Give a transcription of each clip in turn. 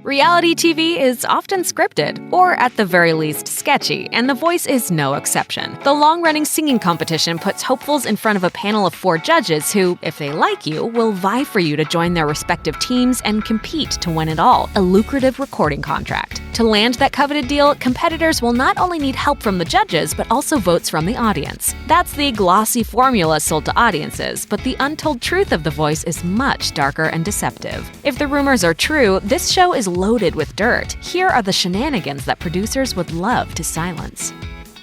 Reality TV is often scripted, or at the very least sketchy, and The Voice is no exception. The long-running singing competition puts hopefuls in front of a panel of 4 judges who, if they like you, will vie for you to join their respective teams and compete to win it all, a lucrative recording contract. To land that coveted deal, competitors will not only need help from the judges, but also votes from the audience. That's the glossy formula sold to audiences, but the untold truth of The Voice is much darker and deceptive. If the rumors are true, this show is loaded with dirt. Here are the shenanigans that producers would love to silence.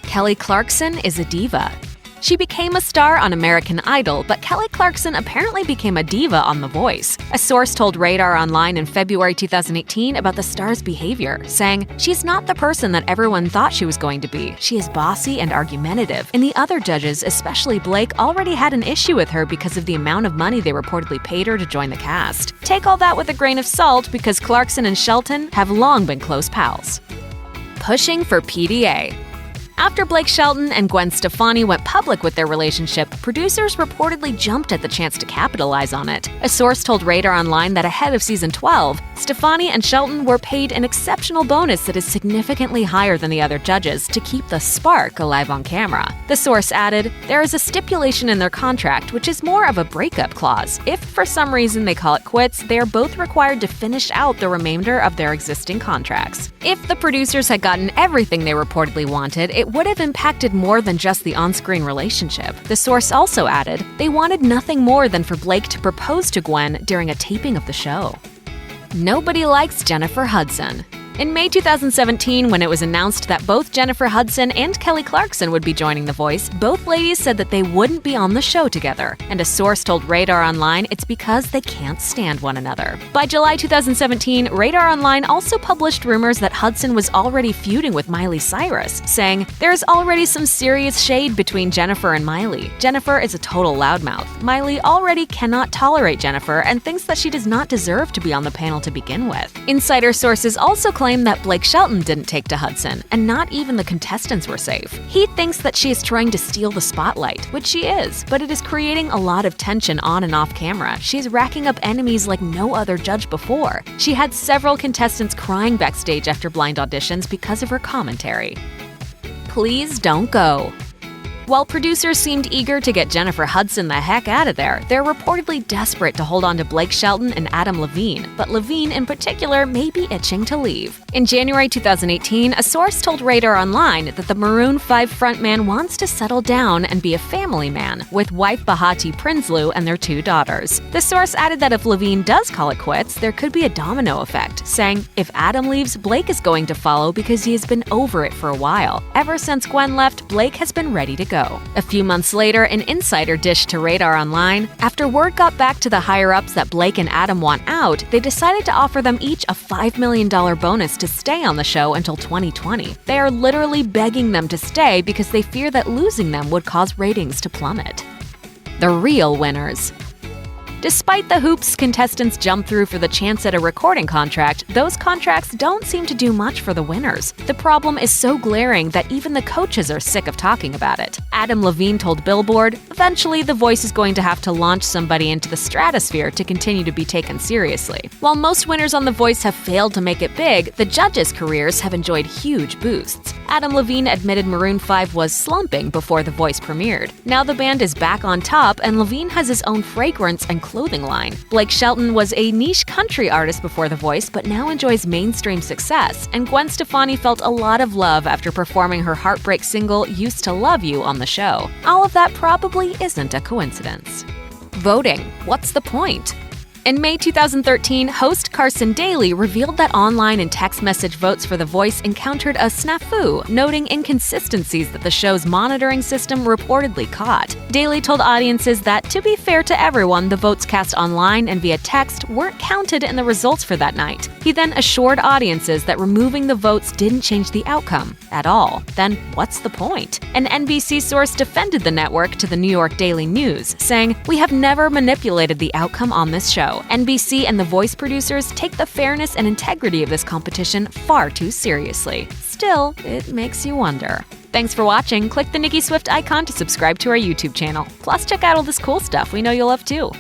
Kelly Clarkson is a diva. She became a star on American Idol, but Kelly Clarkson apparently became a diva on The Voice. A source told Radar Online in February 2018 about the star's behavior, saying, "She's not the person that everyone thought she was going to be. She is bossy and argumentative, and the other judges, especially Blake, already had an issue with her because of the amount of money they reportedly paid her to join the cast. Take all that with a grain of salt because Clarkson and Shelton have long been close pals." Pushing for PDA. After Blake Shelton and Gwen Stefani went public with their relationship, producers reportedly jumped at the chance to capitalize on it. A source told Radar Online that ahead of season 12, Stefani and Shelton were paid an exceptional bonus that is significantly higher than the other judges to keep the spark alive on camera. The source added, "There is a stipulation in their contract which is more of a breakup clause. If for some reason they call it quits, they are both required to finish out the remainder of their existing contracts." If the producers had gotten everything they reportedly wanted, it would have impacted more than just the on-screen relationship. The source also added, they wanted nothing more than for Blake to propose to Gwen during a taping of the show. Nobody likes Jennifer Hudson. In May 2017, when it was announced that both Jennifer Hudson and Kelly Clarkson would be joining The Voice, both ladies said that they wouldn't be on the show together. And a source told Radar Online it's because they can't stand one another. By July 2017, Radar Online also published rumors that Hudson was already feuding with Miley Cyrus, saying, "There's already some serious shade between Jennifer and Miley. Jennifer is a total loudmouth. Miley already cannot tolerate Jennifer and thinks that she does not deserve to be on the panel to begin with." Insider sources also claim that Blake Shelton didn't take to Hudson, and not even the contestants were safe. He thinks that she is trying to steal the spotlight, which she is, but it is creating a lot of tension on and off camera. She's racking up enemies like no other judge before. She had several contestants crying backstage after blind auditions because of her commentary. Please don't go. While producers seemed eager to get Jennifer Hudson the heck out of there, they're reportedly desperate to hold on to Blake Shelton and Adam Levine, but Levine in particular may be itching to leave. In January 2018, a source told Radar Online that the Maroon 5 frontman wants to settle down and be a family man, with wife Bahati Prinsloo and their 2 daughters. The source added that if Levine does call it quits, there could be a domino effect, saying, "If Adam leaves, Blake is going to follow because he has been over it for a while. Ever since Gwen left, Blake has been ready to go." A few months later, an insider dished to Radar Online, after word got back to the higher-ups that Blake and Adam want out, they decided to offer them each a $5 million bonus to stay on the show until 2020. They are literally begging them to stay because they fear that losing them would cause ratings to plummet. The real winners. Despite the hoops contestants jump through for the chance at a recording contract, those contracts don't seem to do much for the winners. The problem is so glaring that even the coaches are sick of talking about it. Adam Levine told Billboard, "Eventually, The Voice is going to have to launch somebody into the stratosphere to continue to be taken seriously." While most winners on The Voice have failed to make it big, the judges' careers have enjoyed huge boosts. Adam Levine admitted Maroon 5 was slumping before The Voice premiered. Now the band is back on top, and Levine has his own fragrance and clothing line. Blake Shelton was a niche country artist before The Voice, but now enjoys mainstream success, and Gwen Stefani felt a lot of love after performing her heartbreak single Used to Love You on the show. All of that probably isn't a coincidence. Voting. What's the point? In May 2013, host Carson Daly revealed that online and text message votes for The Voice encountered a snafu, noting inconsistencies that the show's monitoring system reportedly caught. Daly told audiences that, to be fair to everyone, the votes cast online and via text weren't counted in the results for that night. He then assured audiences that removing the votes didn't change the outcome at all. Then what's the point? An NBC source defended the network to the New York Daily News, saying, "We have never manipulated the outcome on this show. NBC and The Voice producers take the fairness and integrity of this competition far too seriously." Still, it makes you wonder. Thanks for watching. Click the Nicki Swift icon to subscribe to our YouTube channel. Plus, check out all this cool stuff we know you'll love too.